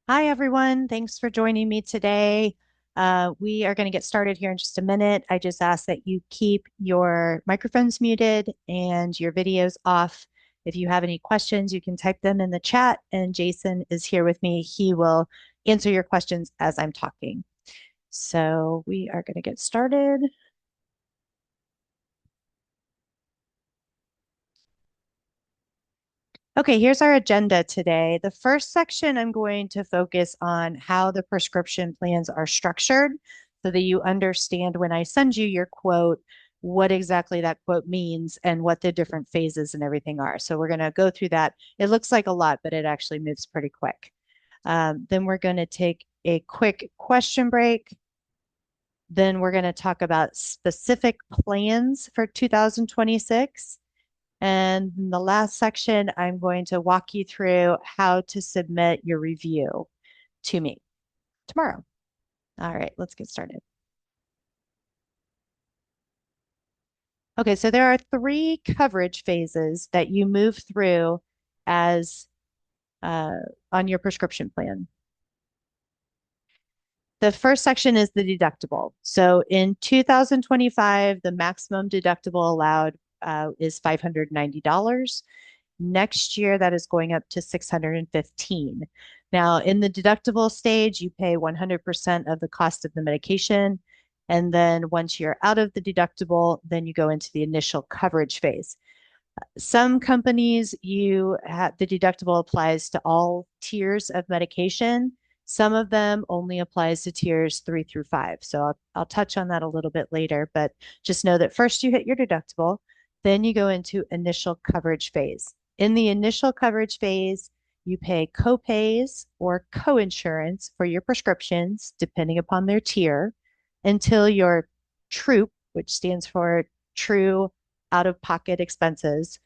Hi, everyone. Thanks for joining me today. We are going to get started here in just a minute. I just ask that you keep your microphones muted and your videos off. If you have any questions, you can type them in the chat, and Jason is here with me. He will answer your questions as I'm talking. So we are going to get started. Okay, here's our agenda today. The first section, I'm going to focus on how the prescription plans are structured so that you understand when I send you your quote, what exactly that quote means and what the different phases and everything are. So we're going to go through that. It looks like a lot, but it actually moves pretty quick. Then we're going to take a quick question break. Then we're going to talk about specific plans for 2026. And in the last section, I'm going to walk you through how to submit your review to me tomorrow. All right, let's get started. Okay, so there are three coverage phases that you move through as uh, on your prescription plan. The first section is the deductible. So in 2025, the maximum deductible allowed is $590. Next year, that is going up to 615. Now, in the deductible stage, you pay 100% of the cost of the medication. And then once you're out of the deductible, then you go into the initial coverage phase. Some companies, you have the deductible applies to all tiers of medication. Some of them only applies to tiers 3 through 5. So I'll touch on that a little bit later, but just know that first you hit your deductible, then you go into initial coverage phase. In the initial coverage phase, you pay copays or coinsurance for your prescriptions, depending upon their tier, until your TROOP, which stands for True Out-of-Pocket Expenses,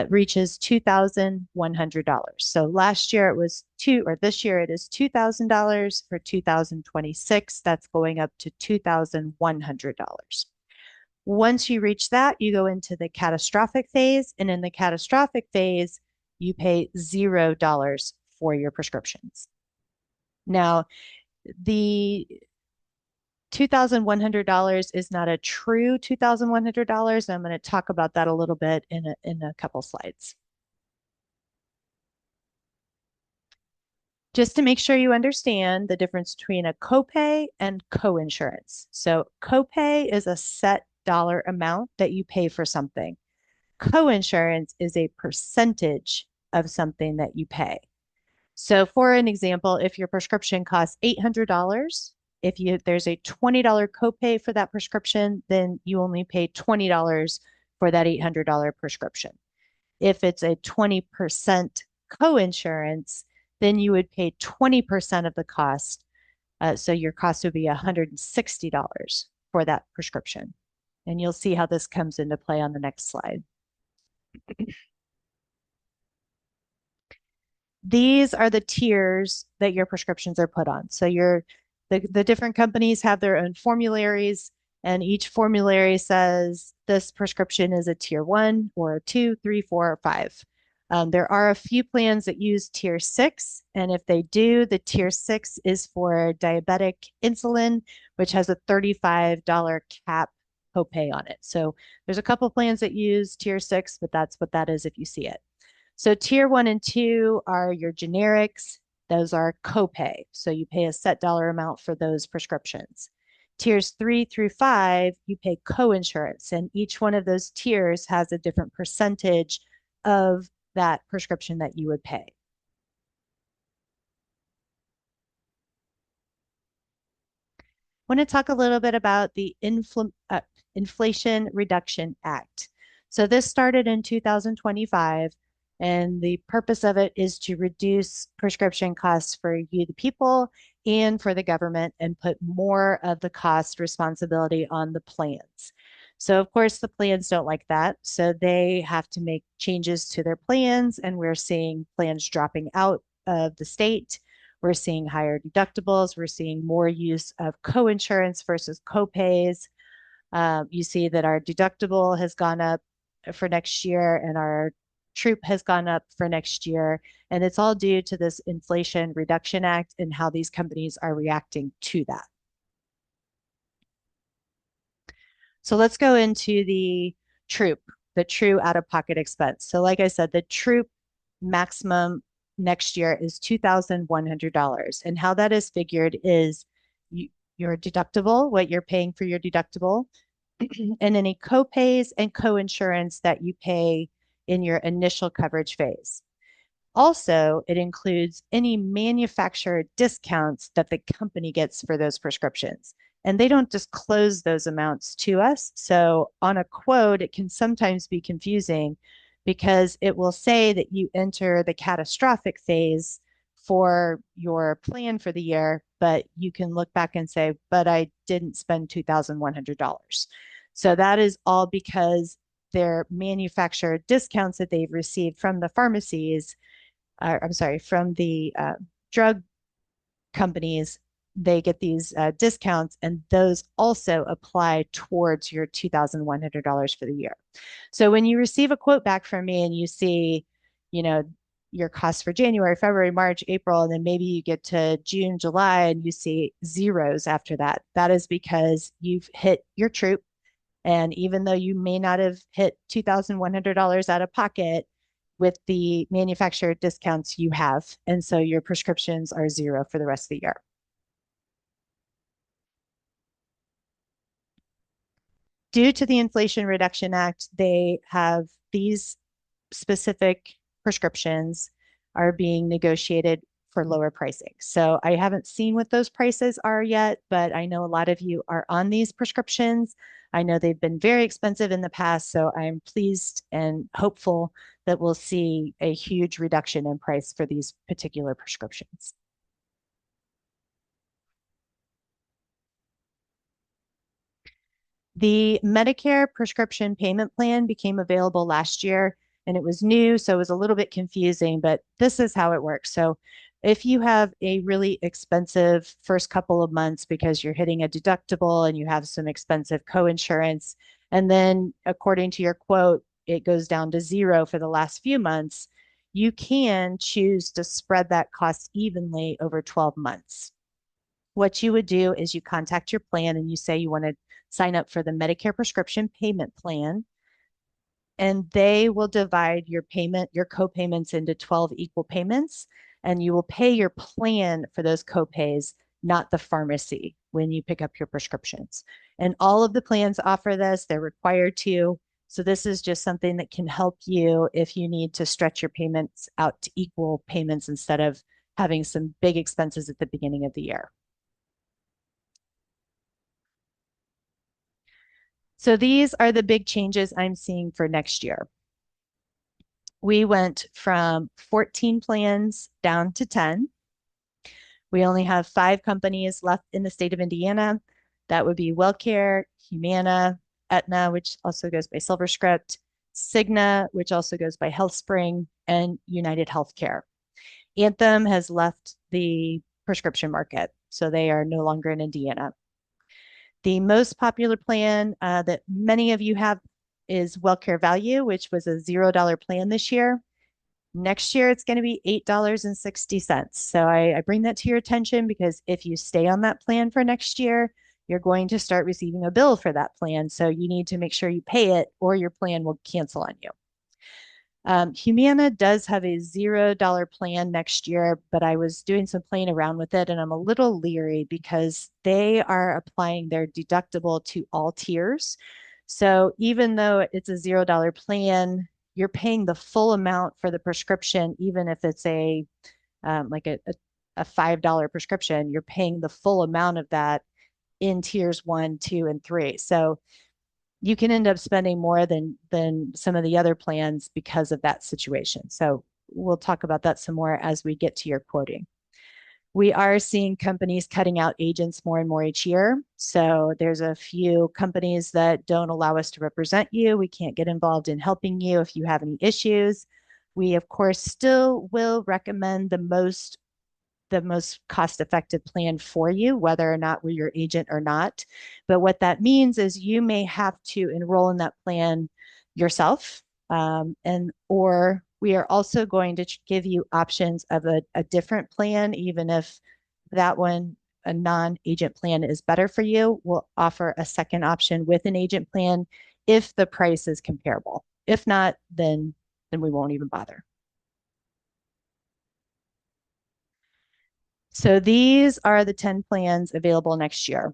reaches $2,100. So last year it was or this year it is $2,000. For 2026, that's going up to $2,100. Once you reach that, you go into the catastrophic phase. And in the catastrophic phase, you pay $0 for your prescriptions. Now, the $2,100 is not a true $2,100. I'm going to talk about that a little bit in a couple slides. Just to make sure you understand the difference between a copay and coinsurance. So, copay is a set dollar amount that you pay for something. Coinsurance is a percentage of something that you pay. So, for an example, if your prescription costs $800, if there's a $20 copay for that prescription, then you only pay $20 for that $800 prescription. If it's a 20% coinsurance, then you would pay 20% of the cost. So your cost would be $160 for that prescription. And you'll see how this comes into play on the next slide. These are the tiers that your prescriptions are put on. So the different companies have their own formularies, and each formulary says this prescription is a tier 1 or a 2, 3, 4, or 5. There are a few plans that use tier 6, and if they do, the tier 6 is for diabetic insulin, which has a $35 cap copay on it. So there's a couple plans that use tier 6, but that's what that is if you see it. So tier 1 and 2 are your generics. Those are copay. So you pay a set dollar amount for those prescriptions. Tiers 3 through 5, you pay coinsurance, and each one of those tiers has a different percentage of that prescription that you would pay. I want to talk a little bit about the Inflation Reduction Act. So this started in 2025, and the purpose of it is to reduce prescription costs for you, the people, and for the government, and put more of the cost responsibility on the plans. So, of course, the plans don't like that. So they have to make changes to their plans, and we're seeing plans dropping out of the state. We're seeing higher deductibles. We're seeing more use of coinsurance versus copays. You see that our deductible has gone up for next year, and our troop has gone up for next year. And it's all due to this Inflation Reduction Act and how these companies are reacting to that. So let's go into troop, the true out-of-pocket expense. So like I said, the troop maximum next year is $2,100. And how that is figured is your deductible, what you're paying for your deductible, and any co-pays and co-insurance that you pay in your initial coverage phase. Also, it includes any manufacturer discounts that the company gets for those prescriptions. And they don't disclose those amounts to us. So on a quote, it can sometimes be confusing because it will say that you enter the catastrophic phase for your plan for the year, but you can look back and say, but I didn't spend $2,100. So that is all because their manufacturer discounts that they've received from the pharmacies, I'm sorry, from the drug companies, they get these discounts, and those also apply towards your $2,100 for the year. So when you receive a quote back from me and you see, you know, your costs for January, February, March, April, and then maybe you get to June, July, and you see zeros after that, that is because you've hit your troop. And even though you may not have hit $2,100 out of pocket, with the manufacturer discounts you have. And so your prescriptions are zero for the rest of the year. Due to the Inflation Reduction Act, they have these specific prescriptions are being negotiated for lower pricing. So I haven't seen what those prices are yet, but I know a lot of you are on these prescriptions. I know they've been very expensive in the past, so I'm pleased and hopeful that we'll see a huge reduction in price for these particular prescriptions. The Medicare prescription payment plan became available last year and it was new, so it was a little bit confusing, but this is how it works. So if you have a really expensive first couple of months because you're hitting a deductible and you have some expensive co-insurance, and then according to your quote, it goes down to zero for the last few months, you can choose to spread that cost evenly over 12 months. What you would do is you contact your plan and you say you want to sign up for the Medicare prescription payment plan, and they will divide your payment, your co-payments into 12 equal payments, and you will pay your plan for those co-pays, not the pharmacy when you pick up your prescriptions. And all of the plans offer this, they're required to. So this is just something that can help you if you need to stretch your payments out to equal payments instead of having some big expenses at the beginning of the year. So these are the big changes I'm seeing for next year. We went from 14 plans down to 10. We only have 5 companies left in the state of Indiana. That would be WellCare, Humana, Aetna, which also goes by SilverScript, Cigna, which also goes by HealthSpring, and United Healthcare. Anthem has left the prescription market, so they are no longer in Indiana. The most popular plan that many of you have is WellCare Value, which was a $0 plan this year. Next year, it's going to be $8.60. So I bring that to your attention because if you stay on that plan for next year, you're going to start receiving a bill for that plan. So you need to make sure you pay it or your plan will cancel on you. Humana does have a $0 plan next year, but I was doing some playing around with it and I'm a little leery because they are applying their deductible to all tiers. So even though it's a $0 plan, you're paying the full amount for the prescription, even if it's like a $5 prescription, you're paying the full amount of that in tiers 1, 2, and 3. So you can end up spending more than some of the other plans because of that situation. So we'll talk about that some more as we get to your quoting. We are seeing companies cutting out agents more and more each year. So there's a few companies that don't allow us to represent you. We can't get involved in helping you if you have any issues. We, of course, still will recommend the most cost-effective plan for you, whether or not we're your agent or not. But what that means is you may have to enroll in that plan yourself. Or we are also going to give you options of a different plan, even if that one, a non-agent plan, is better for you. We'll offer a second option with an agent plan if the price is comparable. If not, then we won't even bother. So these are the 10 plans available next year.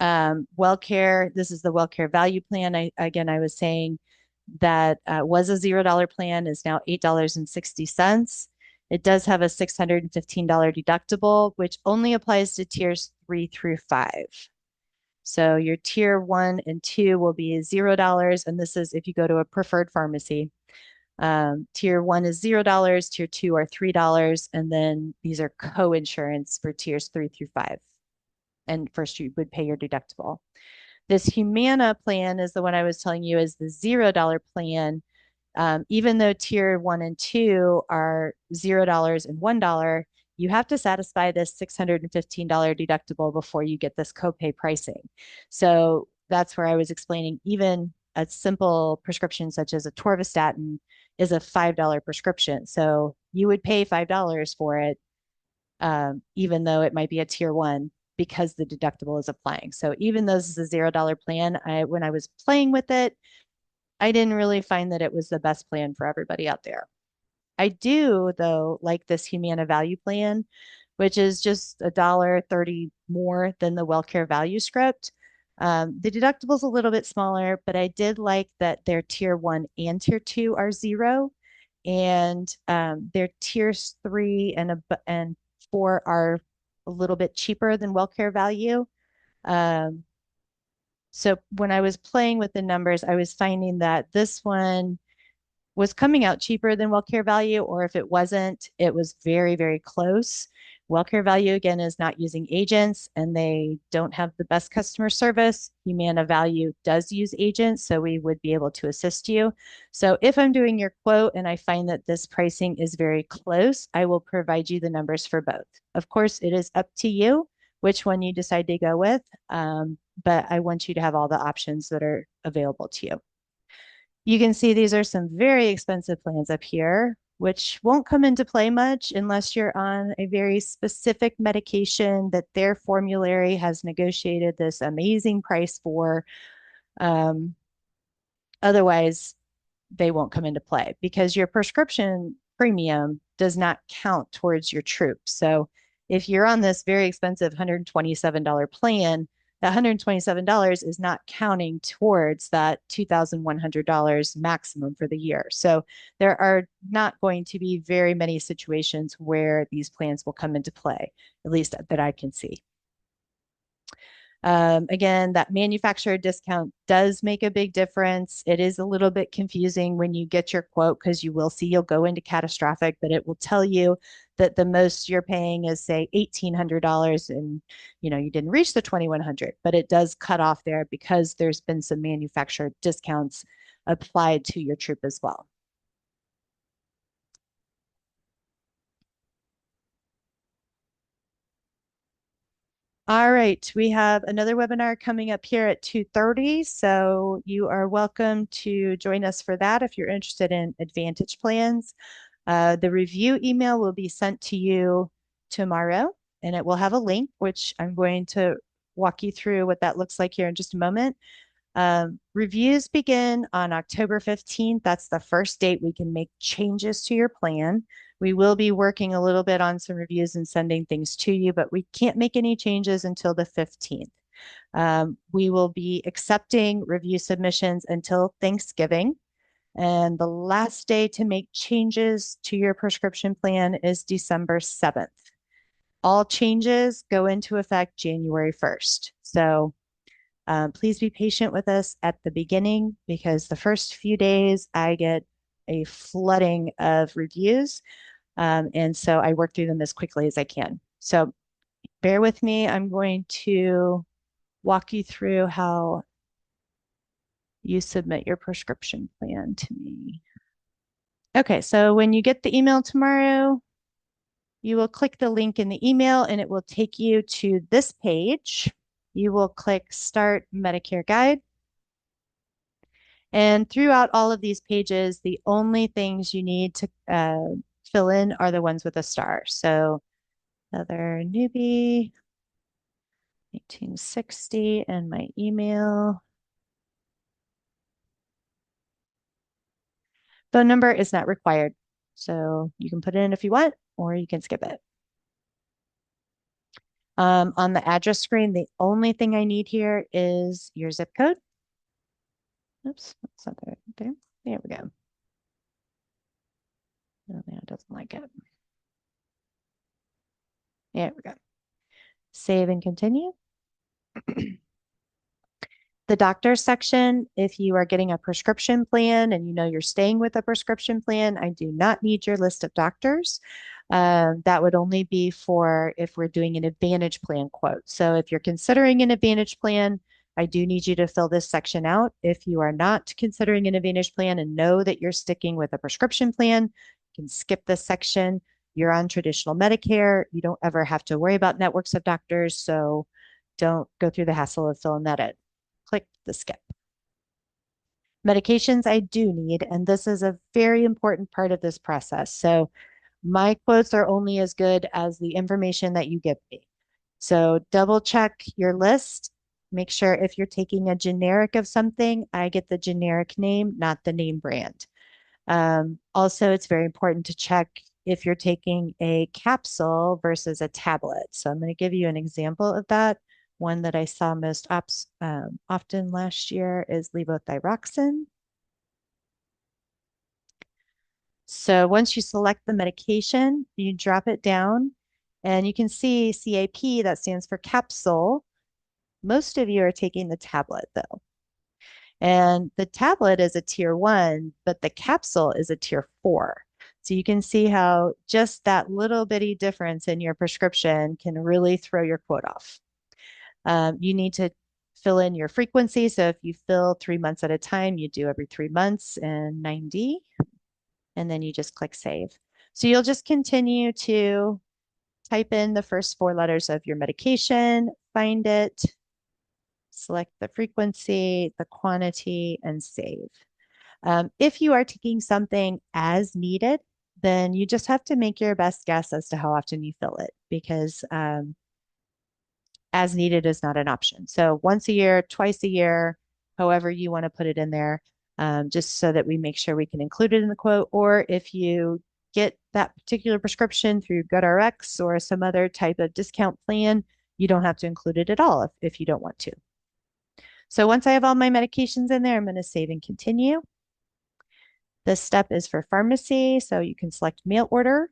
WellCare, this is the WellCare Value Plan. I was saying that was a $0 plan, is now $8.60. It does have a $615 deductible, which only applies to tiers 3 through 5. So your tier 1 and 2 will be $0, and this is if you go to a preferred pharmacy. Tier 1 is $0, tier 2 are $3, and then these are co-insurance for tiers 3 through 5. And first you would pay your deductible. This Humana plan is the one I was telling you is the $0 plan. Even though tier 1 and 2 are $0 and $1, you have to satisfy this $615 deductible before you get this copay pricing. So that's where I was explaining even a simple prescription such as a Torvastatin is a $5 prescription. So you would pay $5 for it, even though it might be a tier 1 because the deductible is applying. So even though this is a $0 plan, when I was playing with it, I didn't really find that it was the best plan for everybody out there. I do, though, like this Humana Value Plan, which is just $1.30 more than the WellCare Value Script. The deductible is a little bit smaller, but I did like that their tier 1 and tier 2 are 0, and their tiers 3 and 4 are a little bit cheaper than WellCare Value. Um, so when I was playing with the numbers, I was finding that this one was coming out cheaper than WellCare Value, or if it wasn't, it was very, very close. WellCare Value, again, is not using agents and they don't have the best customer service. Humana Value does use agents, so we would be able to assist you. So if I'm doing your quote and I find that this pricing is very close, I will provide you the numbers for both. Of course, it is up to you which one you decide to go with, but I want you to have all the options that are available to you. You can see these are some very expensive plans up here, which won't come into play much unless you're on a very specific medication that their formulary has negotiated this amazing price for. Um, Otherwise, they won't come into play because your prescription premium does not count towards your troops. So if you're on this very expensive $127 plan, that $127 is not counting towards that $2,100 maximum for the year. So there are not going to be very many situations where these plans will come into play, at least that I can see. Again, that manufacturer discount does make a big difference. It is a little bit confusing when you get your quote because you will see you'll go into catastrophic, but it will tell you that the most you're paying is say $1,800 and you didn't reach the 2,100, but it does cut off there because there's been some manufacturer discounts applied to your troop as well. All right, we have another webinar coming up here at 2:30, so you are welcome to join us for that if you're interested in Advantage plans. The review email will be sent to you tomorrow, and it will have a link, which I'm going to walk you through what that looks like here in just a moment. Reviews begin on October 15th. That's the first date we can make changes to your plan. We will be working a little bit on some reviews and sending things to you, but we can't make any changes until the 15th. We will be accepting review submissions until Thanksgiving. And the last day to make changes to your prescription plan is December 7th. All changes go into effect January 1st. So please be patient with us at the beginning because the first few days I get a flooding of reviews. And so I work through them as quickly as I can. So bear with me. I'm going to walk you through how you submit your prescription plan to me. Okay, so when you get the email tomorrow, you will click the link in the email and it will take you to this page. You will click Start Medicare Guide. And throughout all of these pages, the only things you need to fill in are the ones with a star. So another newbie, 1860, and my email. Phone number is not required. So you can put it in if you want, or you can skip it. On the address screen, the only thing I need here is your zip code. Oops, that's not there. There we go. No, it doesn't like it. There we go. Save and continue. The doctor section, if you are getting a prescription plan and you know you're staying with a prescription plan, I do not need your list of doctors. That would only be for if we're doing an Advantage plan quote. So if you're considering an Advantage plan, I do need you to fill this section out. If you are not considering an Advantage plan and know that you're sticking with a prescription plan, you can skip this section. You're on traditional Medicare. You don't ever have to worry about networks of doctors. So don't go through the hassle of filling that in. Click the skip. Medications I do need, and this is a very important part of this process. So my quotes are only as good as the information that you give me. So double check your list. Make sure if you're taking a generic of something, I get the generic name, not the name brand. Also, it's very important to check if you're taking a capsule versus a tablet. So I'm going to give you an example of that. One that I saw most often last year is levothyroxine. So once you select the medication, you drop it down and you can see CAP, that stands for capsule. Most of you are taking the tablet though. And the tablet is a tier 1, but the capsule is a tier 4. So you can see how just that little bitty difference in your prescription can really throw your quote off. You need to fill in your frequency. So if you fill 3 months at a time, you do every 3 months and 90, and then you just click save. So you'll just continue to type in the first 4 letters of your medication, find it, select the frequency, the quantity, and save. If you are taking something as needed, then you just have to make your best guess as to how often you fill it because as needed is not an option. So once a year, twice a year, however you want to put it in there, just so that we make sure we can include it in the quote. Or if you get that particular prescription through GoodRx or some other type of discount plan, you don't have to include it at all if you don't want to. So once I have all my medications in there, I'm going to save and continue. This step is for pharmacy, so you can select mail order,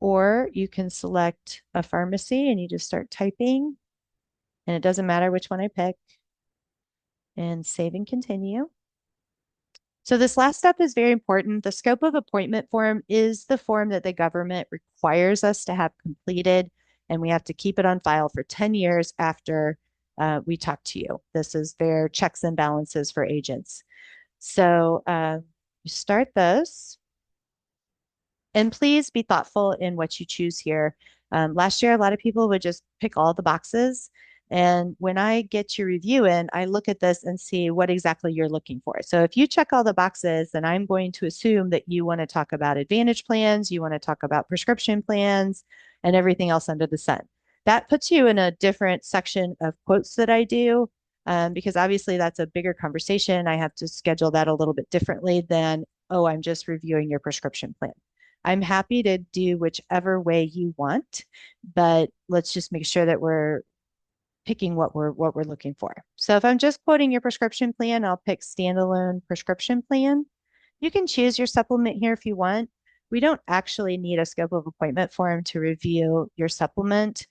or you can select a pharmacy and you just start typing, and it doesn't matter which one I pick, and save and continue. So this last step is very important. The scope of appointment form is the form that the government requires us to have completed, and we have to keep it on file for 10 years after we talk to you. This is their checks and balances for agents. So you start this. And please be thoughtful in what you choose here. Last year, a lot of people would just pick all the boxes. And when I get your review in, I look at this and see what exactly you're looking for. So if you check all the boxes, then I'm going to assume that you want to talk about Advantage plans, you want to talk about prescription plans, and everything else under the sun. That puts you in a different section of quotes that I do, because obviously that's a bigger conversation. I have to schedule that a little bit differently than, oh, I'm just reviewing your prescription plan. I'm happy to do whichever way you want, but let's just make sure that we're picking what we're looking for. So if I'm just quoting your prescription plan, I'll pick standalone prescription plan. You can choose your supplement here if you want. We don't actually need a scope of appointment form to review your supplement.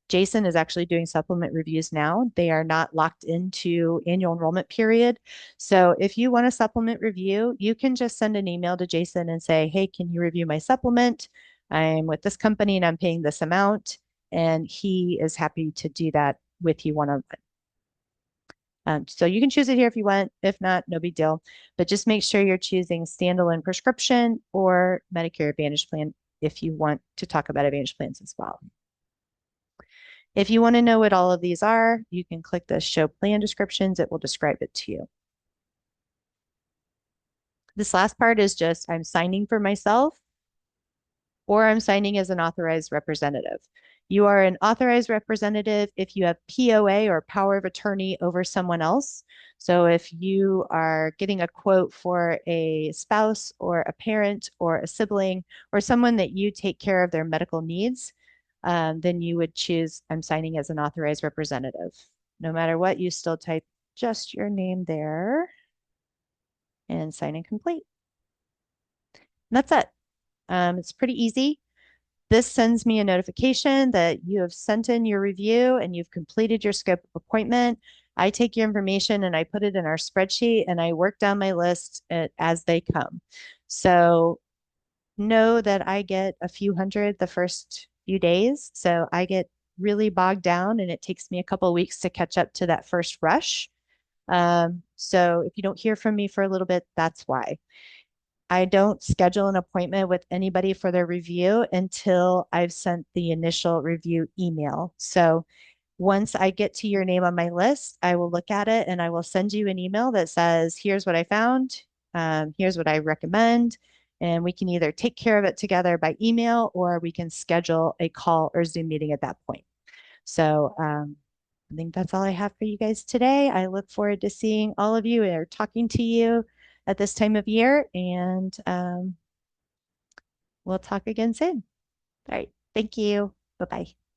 Jason is actually doing supplement reviews now. They are not locked into annual enrollment period. So if you want a supplement review, you can just send an email to Jason and say, hey, can you review my supplement? I'm with this company and I'm paying this amount. And he is happy to do that with you one-on-one. So you can choose it here if you want. If not, no big deal. But just make sure you're choosing standalone prescription or Medicare Advantage plan if you want to talk about Advantage plans as well. If you want to know what all of these are, you can click the show plan descriptions. It will describe it to you. This last part is just I'm signing for myself or I'm signing as an authorized representative. You are an authorized representative if you have POA or power of attorney over someone else. So if you are getting a quote for a spouse or a parent or a sibling or someone that you take care of their medical needs, then you would choose I'm signing as an authorized representative. No matter what, you still type just your name there and sign and complete. And that's it. It's pretty easy. This sends me a notification that you have sent in your review and you've completed your scope of appointment. I take your information and I put it in our spreadsheet and I work down my list as they come. So know that I get a few hundred the first few days. So I get really bogged down and it takes me a couple of weeks to catch up to that first rush. So if you don't hear from me for a little bit, that's why. I don't schedule an appointment with anybody for their review until I've sent the initial review email. So once I get to your name on my list, I will look at it and I will send you an email that says, here's what I found, here's what I recommend. And we can either take care of it together by email or we can schedule a call or Zoom meeting at that point. So I think that's all I have for you guys today. I look forward to seeing all of you or talking to you at this time of year, and we'll talk again soon. All right. Thank you. Bye bye.